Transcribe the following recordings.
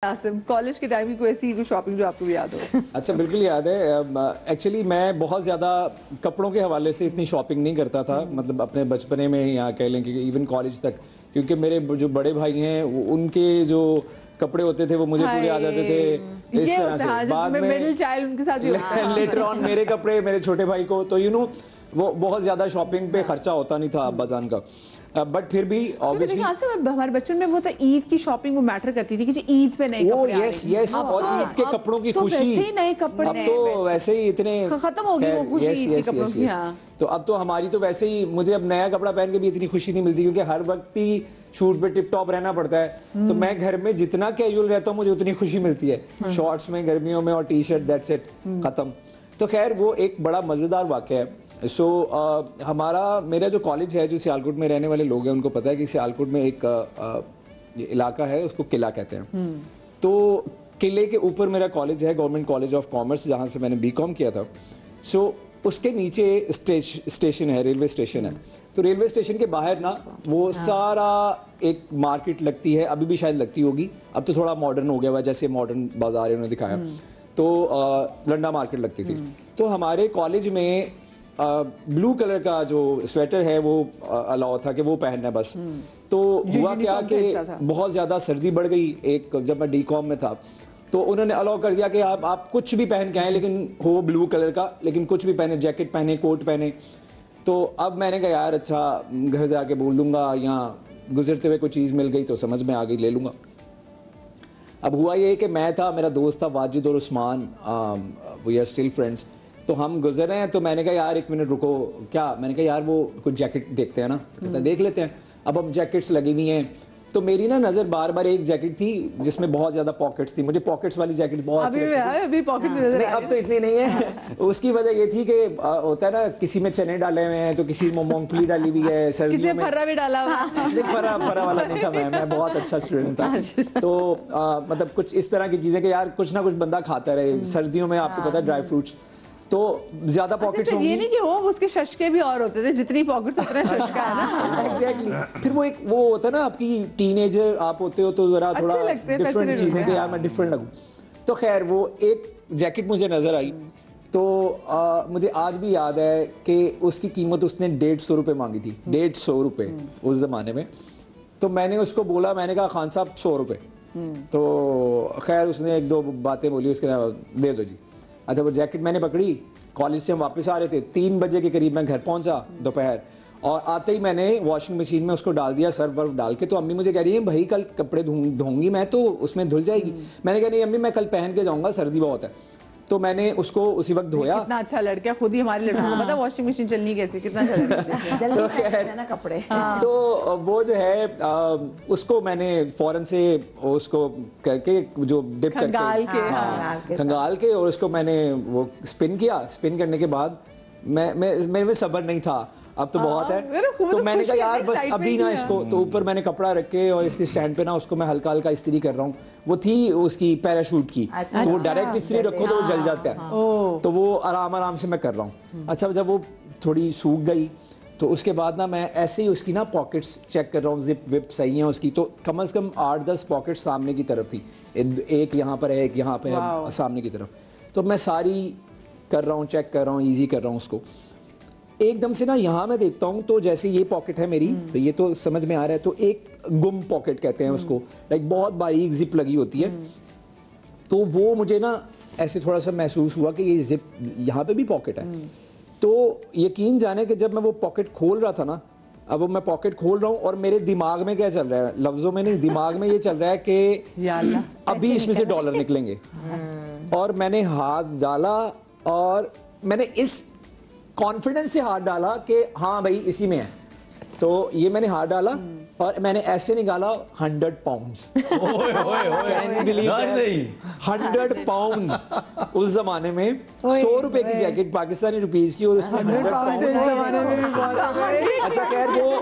Asim, college के time की कोई ऐसी शॉपिंग जो आपको भी याद हो? अच्छा, बिल्कुल याद है। एक्चुअली मैं बहुत ज़्यादा कपड़ों के हवाले से इतनी शॉपिंग नहीं करता था, मतलब अपने बचपने में या कह लें कि इवन कॉलेज तक, क्योंकि मेरे जो बड़े भाई हैं उनके जो कपड़े होते थे वो मुझे पूरे आ जाते थे इस तरह से। बाद में मिडिल चाइल्ड उनके साथ लेटर ऑन मेरे कपड़े मेरे छोटे भाई को, तो वो बहुत ज़्यादा शॉपिंग पे खर्चा होता नहीं था अब्बा जान का, बट फिर भी ऑब्वियसली हमारे बचपन में वो तो ईद की शॉपिंग वो मैटर करती थी कि ईद पे नए कपड़े आ रहे हैं। यस, और ईद के कपड़ों की खुशी, वैसे ही नए कपड़े, अब तो वैसे ही इतने खत्म हो गई वो खुशी ईद के कपड़ों की। तो अब तो हमारी तो वैसे ही, मुझे अब नया कपड़ा पहन के भी इतनी खुशी नहीं मिलती, क्योंकि हर वक्त ही शूट पे टिप टॉप रहना पड़ता है। तो मैं घर में जितना कैजुअल रहता हूँ मुझे उतनी खुशी मिलती है, शॉर्ट्स में गर्मियों में और टी शर्ट, दैट्स इट, खत्म। तो खैर वो एक बड़ा मज़ेदार वाक़या है। मेरा जो कॉलेज है, जो सियालकोट में रहने वाले लोग हैं उनको पता है कि सियालकोट में एक इलाका है, उसको किला कहते हैं। तो किले के ऊपर मेरा कॉलेज है, गवर्नमेंट कॉलेज ऑफ कॉमर्स, जहाँ से मैंने बीकॉम किया था। उसके नीचे स्टेशन है, रेलवे स्टेशन है। तो रेलवे स्टेशन के बाहर ना वो सारा एक मार्केट लगती है, अभी भी शायद लगती होगी, अब तो थोड़ा मॉडर्न हो गया हुआ, जैसे मॉडर्न बाजार उन्होंने दिखाया। तो लंडा मार्केट लगती थी। तो हमारे कॉलेज में ब्लू कलर का जो स्वेटर है वो अलाउ था कि वो पहनना है बस। तो हुआ क्या कि बहुत ज़्यादा सर्दी बढ़ गई, जब मैं डी.कॉम में था, तो उन्होंने अलाउ कर दिया कि आप कुछ भी पहन के आए, लेकिन हो ब्लू कलर का, लेकिन कुछ भी पहने, जैकेट पहने, कोट पहने। तो अब मैंने कहा यार अच्छा, घर जाके बोल दूंगा, यहाँ गुजरते हुए कोई चीज़ मिल गई तो समझ में आ गई, ले लूँगा। अब हुआ ये कि मैं था, मेरा दोस्त था वाजिद और Usman, we are still friends. तो हम गुजर रहे हैं, तो मैंने कहा यार एक मिनट रुको, क्या, मैंने कहा यार वो कुछ जैकेट देखते हैं ना, तो कहता देख लेते हैं। अब हम जैकेट्स लगी हुई हैं, तो मेरी ना नज़र बार बार एक जैकेट थी जिसमें बहुत ज़्यादा पॉकेट्स थी, मुझे पॉकेट्स वाली जैकेट बहुत अच्छी लगती थी। अभी पॉकेट्स नहीं, अब तो इतनी नहीं है। उसकी वजह ये थी कि होता है ना, किसी में चने डाले हुए हैं तो किसी में मूंगफली डाली हुई है, सर्दियों में फर्रा भी डाला हुआ। फर्रा वाला नहीं था, मैं बहुत अच्छा स्टूडेंट था। तो मतलब कुछ इस तरह की चीज़ें कि यार कुछ ना कुछ बंदा खाता रहे, सर्दियों में आपको पता है ड्राई फ्रूट्स, तो ज्यादा पॉकेट्स होंगी। ये नहीं कि वो उसके शशके भी और होते थे, जितनी पॉकेट्स उतना शशका है ना। एग्जैक्टली। फिर वो होता है ना, आपकी टीनेजर आप होते हो तो जरा थोड़ा डिफरेंट चीजें कि यार मैं डिफरेंट लगूं। तो खैर वो एक जैकेट मुझे नजर आई, तो मुझे आज भी याद है कि उसकी कीमत उसने 150 रुपये मांगी थी, 150 रुपये उस जमाने में। तो मैंने उसको बोला, मैंने कहा खान साहब 100 रुपये। तो खैर उसने एक दो बातें बोली, उसके दे दो जी। अच्छा, वो जैकेट मैंने पकड़ी, कॉलेज से हम वापस आ रहे थे, 3 बजे के करीब मैं घर पहुंचा दोपहर, और आते ही मैंने वॉशिंग मशीन में उसको डाल दिया, सर्फ वर्फ डाल के। तो अम्मी मुझे कह रही है भाई कल कपड़े धोंगी मैं तो उसमें धुल जाएगी। मैंने कहा नहीं अम्मी, मैं कल पहन के जाऊँगा, सर्दी बहुत है। तो मैंने उसको उसी वक्त धोया। कितना अच्छा लड़का, खुद ही हमारे लड़कों को पता वॉशिंग मशीन चलनी कैसे, कितना अच्छा लड़का ना कपड़े। तो वो जो है उसको मैंने फौरन से उसको करके जो डिप करके खंगाल के और उसको मैंने वो स्पिन किया। स्पिन करने के बाद मेरे में सब्र नहीं था, अब तो बहुत है। तो मैंने कहा यार बस अभी ना इसको, तो ऊपर मैंने कपड़ा रख के और इस स्टैंड पे ना उसको मैं हल्का हल्का इस्त्री कर रहा हूँ। वो थी उसकी पैराशूट की, तो वो डायरेक्ट इस्त्री रखो तो वो जल जाता है, तो वो आराम आराम से मैं कर रहा हूँ। अच्छा, जब वो थोड़ी सूख गई तो उसके बाद ना मैं ऐसे ही उसकी ना पॉकेट्स चेक कर रहा हूँ, जिप विप सही है उसकी। तो कम से कम 8-10 पॉकेट्स सामने की तरफ थी, एक यहाँ पर है, एक यहाँ पर है, सामने की तरफ। तो मैं सारी कर रहा हूँ, चेक कर रहा हूँ, ईजी कर रहा हूँ उसको। एकदम से ना यहाँ मैं देखता हूँ तो जैसे ये पॉकेट है मेरी, तो ये तो समझ में आ रहा है, तो एक गुम पॉकेट कहते हैं उसको, लाइक बहुत बारीक जिप लगी होती है। तो वो मुझे ना ऐसे थोड़ा सा महसूस हुआ कि ये जिप यहाँ पे भी पॉकेट है। तो यकीन जाने कि जब मैं वो पॉकेट खोल रहा था ना, अब वो मैं पॉकेट खोल रहा हूँ और मेरे दिमाग में क्या चल रहा है, लफ्जों में नहीं, दिमाग में ये चल रहा है कि अभी इसमें से डॉलर निकलेंगे। और मैंने हाथ डाला और मैंने इस कॉन्फिडेंस से हाथ डाला कि हाँ भाई इसी में है। तो ये मैंने हाथ डाला और मैंने ऐसे निकाला 100 pounds. Can you believe that? 100 pounds उस जमाने में 100 रुपए की जैकेट पाकिस्तानी रुपीस की, और उसमें 100 पाउंड। अच्छा खैर वो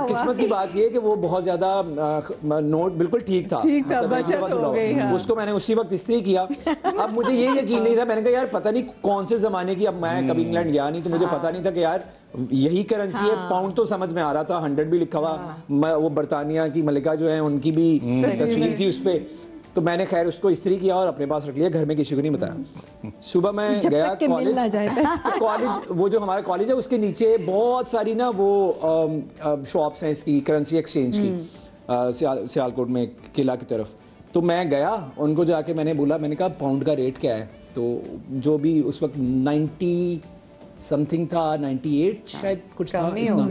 किस्मत की बात ये कि वो बहुत ज्यादा नोट बिल्कुल ठीक था, मतलब उसको मैंने उसी वक्त इस्त्री किया। अब मुझे ये यकीन नहीं था, मैंने कहा यार पता नहीं कौन से जमाने की, अब मैं कभी इंग्लैंड गया नहीं तो मुझे पता नहीं था कि यार यही करेंसी है। पाउंड तो समझ में आ रहा था, 100 भी लिखा हुआ, वो बरतानिया की मलिका जो है उनकी भी तस्वीर थी उस पे। تو میں نے خیر اس کو استری کیا اور اپنے پاس رکھ لیا, گھر میں کسی کو نہیں بتایا. صبح میں گیا کالج, وہ جو ہمارا کالج ہے اس کے نیچے بہت ساری نا وہ شاپس ہیں اس کی کرنسی ایکسچینج کی, سیالکوٹ میں قلعہ کی طرف. تو میں گیا ان کو جا کے میں نے بولا, میں نے کہا پاؤنڈ کا ریٹ کیا ہے, تو جو بھی اس وقت 90 سم تھنگ تھا, 98 شاید کچھ تھا اتنا.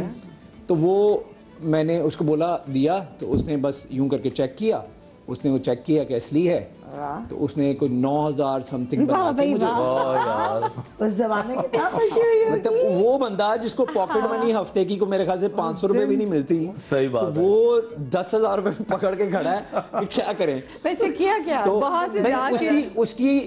تو وہ میں نے اس کو بولا دیا, تو اس نے بس یوں کر کے چیک کیا, اس نے وہ چیک کیا کہ اصلی ہے, تو اس نے کوئی 9000 سم تھنگ بنا کے مجھے. اس زمانے کی کیا خوشی ہوئی. مطلب وہ بندہ جس کو پاکٹ منی ہفتے کی کو میرے خیال سے 500 روپے بھی نہیں ملتی, تو وہ 10,000 روپے پکڑ کے کھڑا ہے کہ کیا کریں. ویسے کیا کیا تو اس کی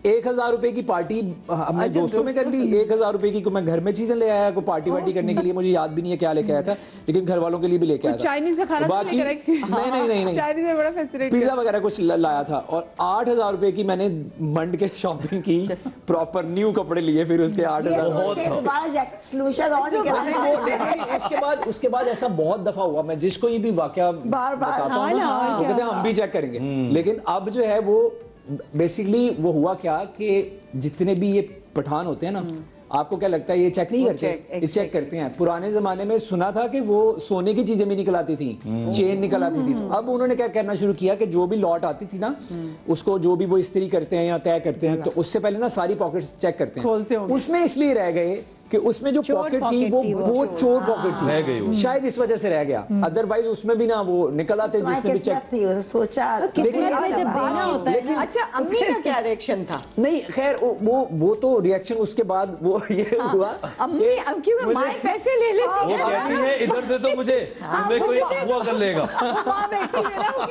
1000 روپے کی پارٹی ہم نے دوستوں میں کر لی, 1000 روپے کی کو میں گھر میں چیزیں لے آیا, کوئی پارٹی وارٹی کرنے کے لیے مجھے یاد بھی نہیں ہے کیا لے کے آیا تھا, لیکن گھر والوں کے لیے بھی لے کے آیا تھا. چائنیز کا کھانا باقی نہیں چائنیز میں بڑا فیسینیٹ پیزا وغیرہ کچھ لایا تھا. اور 8000 روپے کی میں نے منڈ کے شاپنگ کی, پراپر نیو کپڑے لیے, پھر اس کے 8000. اس کے بعد ایسا بہت دفعہ ہوا, میں جس کو یہ بھی واقعہ بتاتا ہوں نا وہ کہتے ہیں ہم بھی چیک کریں گے. لیکن اب جو ہے وہ بیسیکلی وہ ہوا کیا کہ جتنے بھی یہ پٹھان ہوتے ہیں نا, آپ کو کیا لگتا ہے یہ چیک نہیں کرتے, یہ چیک کرتے ہیں. پرانے زمانے میں سنا تھا کہ وہ سونے کی چیزیں بھی نکل آتی تھی, چین نکل آتی تھی. اب انہوں نے کیا کرنا شروع کیا کہ جو بھی لاٹ آتی تھی نا, اس کو جو بھی وہ استری کرتے ہیں یا طے کرتے ہیں, تو اس سے پہلے نا ساری پاکٹس چیک کرتے ہیں. اس میں اس لیے رہ گئے کہ اس میں جو پاکٹ تھی وہ چور پاکٹ تھی, شاید اس وجہ سے رہ گیا. ادروائز اس میں بھی نا وہ نکل آتے جس میں بھی چیک سوچا. اچھا امی کا کیا ریئیکشن تھا؟ نہیں خیر وہ تو ریئیکشن اس کے بعد وہ یہ ہوا امی کیونکہ ماں پیسے لے لیتی وہ کہتی ہے ادھر دے دو مجھے, ہمیں کوئی ہوا کر لے گا.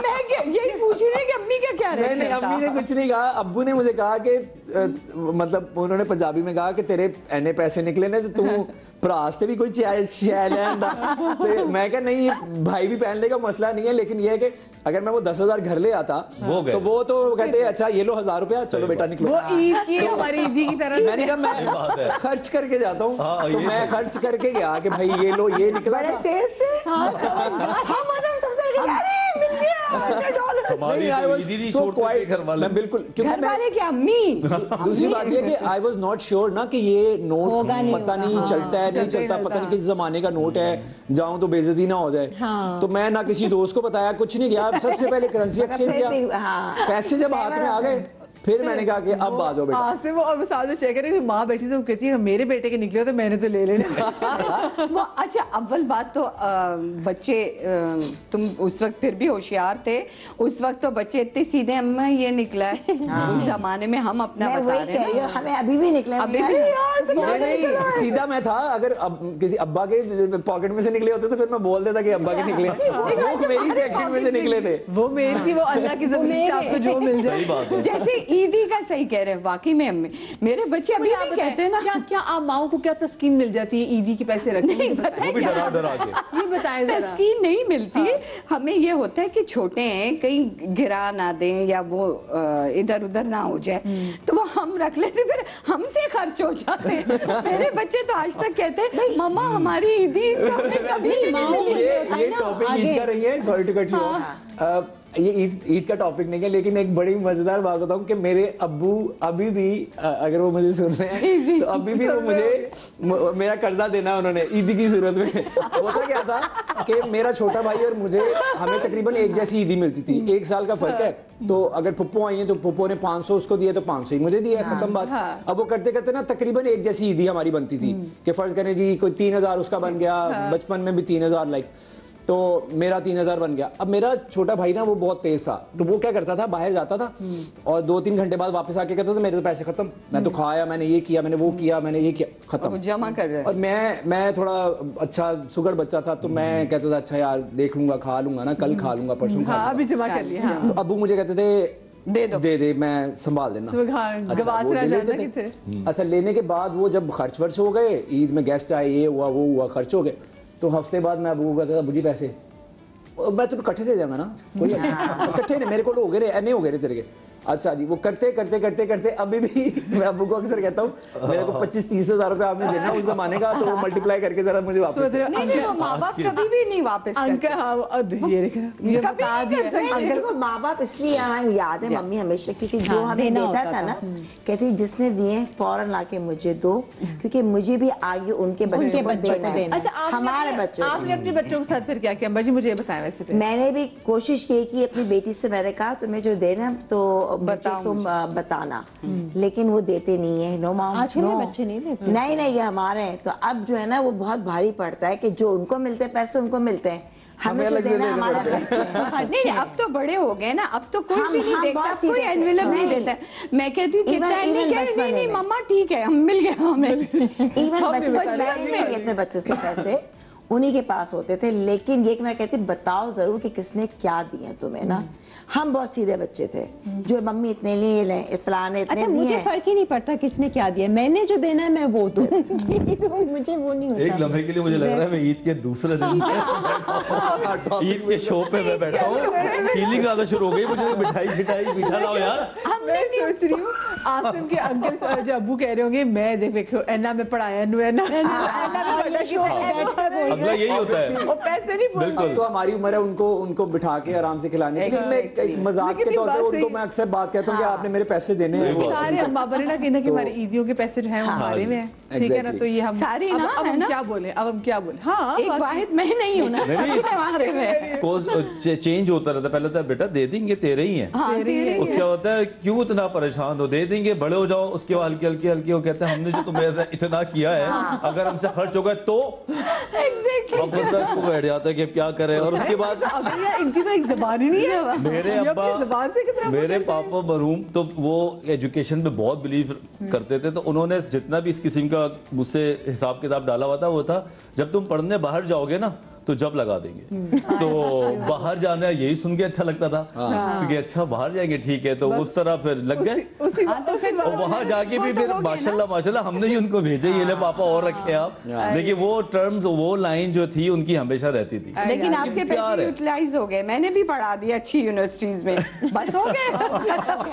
میں یہی پوچھ رہی ہوں کہ امی کا کیا ریئیکشن تھا. امی نے کچھ نہیں کہا, ابو نے مجھے کہا کہ مطلب انہوں نے پنجابی میں کہا کہ تیرے اینے پیسے نکلے نا, تو پراستے بھی کوئی شے لیندا. میں کہا نہیں بھائی بھی پہن لے گا, مسئلہ نہیں ہے, لیکن یہ ہے کہ اگر میں وہ 10,000 گھر لے آتا تو وہ تو کہتے اچھا یہ لو 1000 روپیہ, چلو بیٹا نکلو. وہ عید کی ہماری عیدی کی طرح. میں نے کہا میں خرچ کر کے جاتا ہوں, تو میں خرچ کر کے گیا کہ بھائی یہ لو, یہ نکلا. بڑے تیز سے بالکل, دوسری بات یہ کہ آئی واز ناٹ شیور نا کہ یہ نوٹ پتہ نہیں چلتا ہے نہیں چلتا, پتہ نہیں کس زمانے کا نوٹ ہے, جاؤں تو بے عزتی نہ ہو جائے. تو میں نہ کسی دوست کو بتایا, کچھ نہیں کیا. سب سے پہلے کرنسی ایکسچینج کیا, پیسے جب ہاتھ میں آ گئے پھر میں نے کہا کہ اب آ جاؤ بیٹا. سے وہ اور ساتھ چیک کرے کہ ماں بیٹھی سے وہ کہتی ہے میرے بیٹے کے نکلے تو میں نے تو لے لینا. اچھا اول بات تو بچے, تم اس وقت پھر بھی ہوشیار تھے, اس وقت تو بچے اتنے سیدھے, اماں یہ نکلا ہے. اس زمانے میں ہم اپنا بتا رہے ہیں, ہمیں ابھی بھی نکلا. نہیں سیدھا میں تھا, اگر کسی ابا کے پاکٹ میں سے نکلے ہوتے تو پھر میں بول دیتا کہ ابا کے نکلے, وہ میری جیکٹ میں سے نکلے تھے. وہ میری تھی, وہ اللہ کی زمین سے آپ کو جو مل جائے. جیسے عیدی کا صحیح کہہ رہے ہیں, واقعی میں میرے بچے ابھی بھی کہتے ہیں نا, کیا آپ ماؤں کو کیا تسکین مل جاتی ہے عیدی کے پیسے رکھنے میں؟ یہ بتائیں ذرا. تسکین نہیں ملتی, ہمیں یہ ہوتا ہے کہ چھوٹے ہیں کہیں گرا نہ دیں یا وہ ادھر ادھر نہ ہو جائے, تو وہ ہم رکھ لیتے, پھر ہم سے خرچ ہو جاتے ہیں. میرے بچے تو آج تک کہتے ہیں ماما ہماری عیدی. یہ ٹاپک عید کا رہی ہے, سوری ٹو کٹ یو. یہ عید کا ٹاپک نہیں ہے, لیکن ایک بڑی مزیدار بات بتاؤں کہ میرے ابو ابھی بھی, اگر وہ مجھے سن رہے ہیں تو ابھی بھی وہ مجھے میرا قرضہ دینا انہوں نے عیدی کی صورت میں. ہوتا کیا تھا کہ میرا چھوٹا بھائی اور مجھے, ہمیں تقریباً ایک جیسی عیدی ملتی تھی, 1 سال کا فرق ہے. تو اگر پھپھو آئی ہیں تو پھپھو نے 500 اس کو دیا تو 500 ہی مجھے دیا, ختم بات. اب وہ کرتے کرتے نا تقریباً ایک جیسی عیدی ہماری بنتی تھی کہ فرض کریں جی کوئی 3000 اس کا بن گیا, بچپن میں بھی 3000 لائک, تو میرا 3000 بن گیا. اب میرا چھوٹا بھائی نا وہ بہت تیز تھا, تو وہ کیا کرتا تھا, باہر جاتا تھا اور 2-3 گھنٹے بعد واپس آ کے کہتا تھا میرے تو پیسے ختم, میں تو کھایا, میں نے یہ کیا, میں نے وہ کیا, میں نے یہ کیا, ختم. جمع کر رہے. اور میں تھوڑا اچھا سگڑ بچہ تھا, تو میں کہتا تھا اچھا یار دیکھ لوں گا, کھا لوں گا نا, کل کھا لوں گا, پرسوں کھا لوں گا, ابھی جمع کر لیا. تو ابو مجھے کہتے تھے دے دے میں سنبھال دینا. اچھا لینے کے بعد وہ جب خرچ ورچ ہو گئے, عید میں گیسٹ آئے, یہ ہوا وہ ہوا, خرچ ہو گئے, تو ہفتے بعد میں ابو کو کہتا تھا ابو جی پیسے, میں تو کٹھے دے دیں گا نا, کوئی کٹھے نہیں, میرے کو ہو گئے اینے ہو گئے تیرے کے. अच्छा जी, वो करते करते करते करते अभी भी मैं अब्बू को अक्सर कहता हूँ मेरे को 25-30 हज़ार रुपए आपने देना उस जमाने का, तो वो मल्टीप्लाई करके जरा मुझे वापस। नहीं, वो माँ बाप कभी भी नहीं वापस अंकल, हाँ ये ये बता दिया अंकल को। माँ बाप इसलिए हमें याद है, मम्मी हमेशा, क्योंकि जो हमें देता था ना, कहती जिसने दिए फौरन लाके मुझे दो, क्योंकि मुझे भी आगे उनके बच्चों को देना है। अच्छा, हमारे बच्चों, आपने अपने बच्चों के साथ फिर क्या किया अम्बर जी, मुझे ये बताएं। वैसे मैंने भी कोशिश की कि अपनी बेटी से मैंने कहा तुम्हें जो देना तो मुझे तुम बताना, लेकिन वो देते नहीं है। नो मॉम, आजकल के बच्चे नहीं देते। नहीं नहीं, ये हमारे हैं। तो अब जो है ना वो बहुत भारी पड़ता है कि जो उनको मिलते हैं पैसे उनको मिलते हैं, हमें जो देना हमारा खर्च है। नहीं, अब तो बड़े हो गए ना, अब तो कोई भी नहीं देखता, कोई एनवेलप नहीं देता। मैं कहती हूँ कितना है, नहीं मम्मा ठीक है, हम मिल गए हमें। इवन मैंने नहीं अपने बच्चों से पैसे, उन्हीं के पास होते थे। लेकिन ये कि मैं कहती बताओ जरूर कि किसने क्या दिए तुम्हें ना। हम बहुत सीधे बच्चे थे, जो मम्मी इतने लिए लें, फलाने इतने अच्छा, मुझे फर्क ही नहीं पड़ता किसने क्या दिया, मैंने जो देना है मैं वो दूंगी। मुझे वो नहीं होता। एक लम्हे के लिए मुझे लग रहा है मैं ईद के दूसरे दिन ईद के शो पे मैं बैठा हूँ, फीलिंग आना शुरू हो गई मुझे, मिठाई शिठाई मीठा लाओ यार। मैं सोच रही हूँ आसिम के अंकल जो अब्बू कह रहे होंगे, मैं देखो एना में पढ़ाया अगला यही होता है, और पैसे नहीं बिल्कुल। तो हमारी उम्र है उनको बिठा के आराम से खिलाने के लिए, एक मजाक के तौर पे उनको मैं अक्सर बात कहता हूँ कि आपने मेरे पैसे देने हैं। सारे अम्मा बने ना कि हमारी ईदियों के पैसे जो हैं वो हमारे में हैं, ठीक है ना। तो ये हम सारे ना, अब हम क्या बोले, अब हम क्या बोले। हाँ, एक वाहिद मैं नहीं हूँ ना, चेंज होता रहता। पहले तो बेटा दे देंगे, तेरे ही हैं, उसके क्या होता है क्यों इतना परेशान हो, दे देंगे, बड़े हो जाओ, उसके बाद हल्की हल्की हल्की वो कहते हैं हमने जो तुम्हें ऐसा इतना किया है, अगर हमसे खर्च हो गया तो हम को बैठ जाता है कि क्या करें। और उसके बाद इनकी तो एक जुबान ही नहीं है। मेरे अब्बा, मेरे पापा मरहूम, तो वो एजुकेशन में बहुत बिलीव करते थे, तो उन्होंने जितना भी इस किस्म का मुझसे हिसाब किताब डाला हुआ था वो था जब तुम पढ़ने बाहर जाओगे ना तो जब लगा देंगे। तो बाहर जाना यही सुन के अच्छा लगता था, क्योंकि अच्छा बाहर जाएंगे, ठीक है, तो उस तरह फिर लग गए। और वहां जाके भी फिर माशाल्लाह माशाल्लाह हमने ही उनको भेजे, ये ले पापा और रखे आप। देखिए वो टर्म्स, वो लाइन जो थी उनकी हमेशा रहती थी। लेकिन आपके पैसे यूटिलाइज हो गए, मैंने भी पढ़ा दिया अच्छी यूनिवर्सिटीज में, बस हो गए।